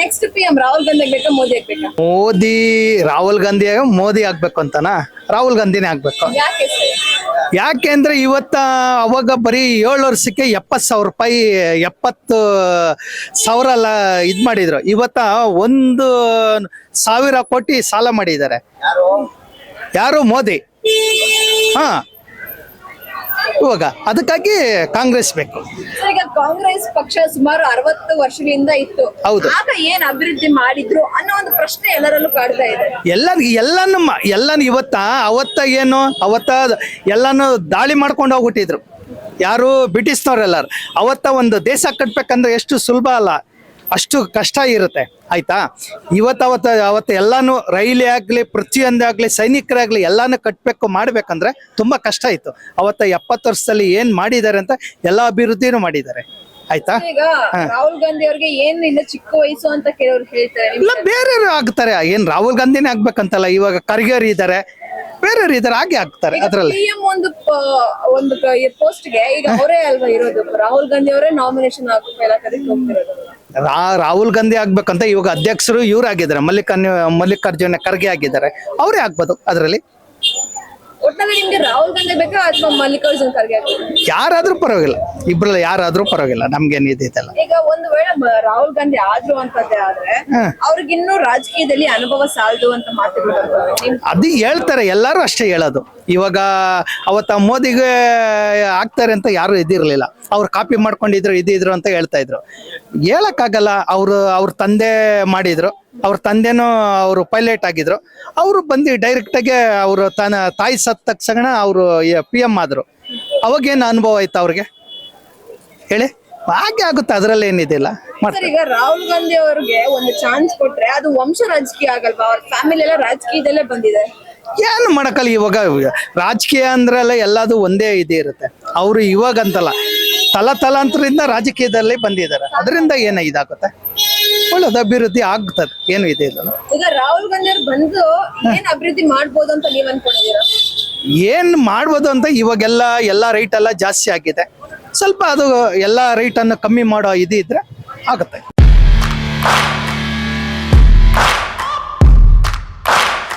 Next PM Rahul Gandhi ಆಗ್ಬೇಕಾ ಮೋದಿ ಆಗ್ಬೇಕಾ? ಮೋದಿ ರಾಹುಲ್ ಗಾಂಧಿ ಮೋದಿ ಆಗ್ಬೇಕು ಅಂತನಾ? ರಾಹುಲ್ ಗಾಂಧಿನೇ ಆಗ್ಬೇಕು. ಯಾಕೆ ಸರ್? ಯಾಕೆ ಅಂದ್ರೆ ಅವಾಗ ಬರೀ 7 ವರ್ಷಕ್ಕೆ 70,000 ರೂಪಾಯಿ 70,000 ಎಲ್ಲ ಇದ್ ಮಾಡಿದ್ರು. ಇವತ್ತ 1,000 ಕೋಟಿ ಸಾಲ ಮಾಡಿದ್ದಾರೆ. ಯಾರು? ಮೋದಿ. ಹಾ, ಇವಾಗ ಅದಕ್ಕಾಗಿ ಕಾಂಗ್ರೆಸ್ ಬೇಕು. ಸರ್, ಈಗ ಕಾಂಗ್ರೆಸ್ ಪಕ್ಷ ಸುಮಾರು 60 ವರ್ಷಗಳಿಂದ ಇತ್ತು. ಹೌದು. ಆಗ ಏನ್ ಅಭಿವೃದ್ಧಿ ಮಾಡಿದ್ರು ಅನ್ನೋ ಒಂದು ಪ್ರಶ್ನೆ ಎಲ್ಲರಲ್ಲೂ ಕಾಡ್ತಾ ಇದೆ. ಎಲ್ಲಾನು ಅವತ್ತ ಎಲ್ಲಾನು ದಾಳಿ ಮಾಡ್ಕೊಂಡು ಹೋಗ್ಬಿಟ್ಟಿದ್ರು. ಯಾರು? ಬ್ರಿಟಿಷ್ನವ್ರೆಲ್ಲಾರು. ಅವತ್ತ ಒಂದು ದೇಶ ಕಟ್ಬೇಕಂದ್ರೆ ಎಷ್ಟು ಸುಲಭ ಅಲ್ಲ, ಅಷ್ಟು ಕಷ್ಟ ಇರುತ್ತೆ. ಆಯ್ತಾ? ಅವತ್ತು ಎಲ್ಲಾನು ರೈಲೇ ಆಗ್ಲಿ, ಪ್ರತಿಯೊಂದಾಗ್ಲಿ, ಸೈನಿಕರಾಗ್ಲಿ ಎಲ್ಲಾನು ಕಟ್ಬೇಕು ಮಾಡ್ಬೇಕಂದ್ರೆ ತುಂಬಾ ಕಷ್ಟ ಇತ್ತು. ಅವತ್ತ 70 ವರ್ಷದಲ್ಲಿ ಏನ್ ಮಾಡಿದ್ದಾರೆ ಅಂತ ಎಲ್ಲಾ ಅಭಿವೃದ್ಧಿನೂ ಮಾಡಿದ್ದಾರೆ. ಆಯ್ತಾ? ಈಗ ರಾಹುಲ್ ಗಾಂಧಿ ಅವ್ರಿಗೆ ಏನ್ ಇನ್ನು ಚಿಕ್ಕ ವಯಸ್ಸು ಅಂತ ಕೆಲವರು ಹೇಳ್ತಾರೆ. ಇಲ್ಲ, ಬೇರೆಯವರು ಆಗ್ತಾರೆ. ಏನ್ ರಾಹುಲ್ ಗಾಂಧಿನೇ ಆಗ್ಬೇಕಂತಲ್ಲ. ಇವಾಗ ಖರ್ಗೆ ಇದ್ದಾರೆ, ಬೇರೆಯವರು ಇದಾರೆ, ಹಾಗೆ ಆಗ್ತಾರೆ. ಅದ್ರಲ್ಲಿ PM ಒಂದು ಪೋಸ್ಟ್ ಗೆ ಈಗ ಅವರೇ ಅಲ್ವಾ ಇರೋದು? ರಾಹುಲ್ ಗಾಂಧಿ ಅವರೇ ನಾಮಿನೇಷನ್ ಆಗ್ಬೇಕು ಎಲ್ಲ ಕರೆಕ್ಟ್ ಹೋಗ್ತಿರೋದು. ರಾಹುಲ್ ಗಾಂಧಿ ಆಗ್ಬೇಕಂತ ಇವಾಗ ಅಧ್ಯಕ್ಷರು ಆಗಿದ್ದಾರೆ, ಮಲ್ಲಿಕಾರ್ಜುನ ಖರ್ಗೆ ಆಗಿದ್ದಾರೆ. ಅವರೇ ಆಗ್ಬೋದು ಅದರಲ್ಲಿ. ಒಟ್ಟಿನಲ್ಲಿ ನಿಮ್ಗೆ ರಾಹುಲ್ ಗಾಂಧಿ ಬೇಕಾ ಅಥವಾ ಮಲ್ಲಿಕಾರ್ಜುನ್ ಖರ್ಗೆ ಆಗ್ಬೇಕಾ? ಯಾರಾದ್ರೂ ಪರವಾಗಿಲ್ಲ, ಇಬ್ರಲ್ಲಿ ಯಾರಾದ್ರೂ ಪರವಾಗಿಲ್ಲ, ನಮ್ಗೇನ್ ಇದೈತಲ್ಲ. ಈಗ ಒಂದು ವೇಳೆ ರಾಹುಲ್ ಗಾಂಧಿ ಆದ್ರು ಅಂತದ್ದೇ ಆದ್ರೆ ಅವ್ರಿಗಿನ್ನೂ ರಾಜಕೀಯದಲ್ಲಿ ಅನುಭವ ಸಾಲದು ಅಂತ ಮಾತುಗಳು ಬರ್ತವೆ. ಅದು ಹೇಳ್ತಾರೆ, ಎಲ್ಲಾರು ಅಷ್ಟೇ ಹೇಳೋದು. ಇವಾಗ ಅವತ್ತ ಮೋದಿಗೆ ಆಗ್ತಾರೆ ಅಂತ ಯಾರು ಇದಿರ್ಲಿಲ್ಲ. ಅವ್ರು ಕಾಪಿ ಮಾಡ್ಕೊಂಡಿದ್ರು ಅಂತ ಹೇಳ್ತಾ ಇದ್ರು. ಹೇಳಕ್ಕಾಗಲ್ಲ. ಅವ್ರ ತಂದೆ ಮಾಡಿದ್ರು, ಅವ್ರ ತಂದೆನೂ ಅವರು ಪೈಲಟ್ ಆಗಿದ್ರು. ಅವರು ಬಂದು ಡೈರೆಕ್ಟ್ ಆಗಿ ಅವರು ತಾಯಿ ಸತ್ತ ತಕ್ಷಣ ಅವರು PM ಆದ್ರು. ಅವಾಗೇನು ಅನುಭವ ಆಯ್ತು ಅವ್ರಿಗೆ? ಹೇಳಿ. ಹಾಗೆ ಆಗುತ್ತೆ, ಅದ್ರಲ್ಲಿ ಏನಿದಿಲ್ಲ. ಈಗ ರಾಹುಲ್ ಗಾಂಧಿ ಅವ್ರಿಗೆ ಒಂದು ಚಾನ್ಸ್ ಕೊಟ್ರೆ ಅದು ವಂಶ ರಾಜಕೀಯ ಆಗಲ್ವಾ? ಅವ್ರ ಫ್ಯಾಮಿಲಿ ಎಲ್ಲ ರಾಜಕೀಯದಲ್ಲೇ ಬಂದಿದೆ. ಏನು ಮಾಡಕ್ಕಲ್ಲ. ಇವಾಗ ರಾಜಕೀಯ ಅಂದ್ರಲ್ಲ ಎಲ್ಲದು ಒಂದೇ ಇದೇ ಇರುತ್ತೆ. ಅವರು ಇವಾಗ ಅಂತಲ್ಲ, ತಲಾಂತರದಿಂದ ರಾಜಕೀಯದಲ್ಲಿ ಬಂದಿದ್ದಾರೆ. ಅದರಿಂದ ಏನು ಇದಾಗುತ್ತೆ, ಒಳ್ಳೇದು ಅಭಿವೃದ್ಧಿ ಆಗ್ತದೆ, ಏನು ಇದೆ ಇಲ್ಲ. ಈಗ ರಾಹುಲ್ ಗಾಂಧಿ ಅವ್ರು ಬಂದು ಏನ್ ಅಭಿವೃದ್ಧಿ ಮಾಡ್ಬೋದು ಅಂತ ನೀವ್ ಅನ್ಕೊಂಡಿದ್ದೀರಾ? ಏನ್ ಮಾಡ್ಬೋದು ಅಂತ ಎಲ್ಲ ರೈಟ್ ಎಲ್ಲ ಜಾಸ್ತಿ ಆಗಿದೆ. ಸ್ವಲ್ಪ ಅದು ಎಲ್ಲ ರೈಟ್ ಅನ್ನು ಕಮ್ಮಿ ಮಾಡೋ ಇದ್ರೆ ಆಗುತ್ತೆ.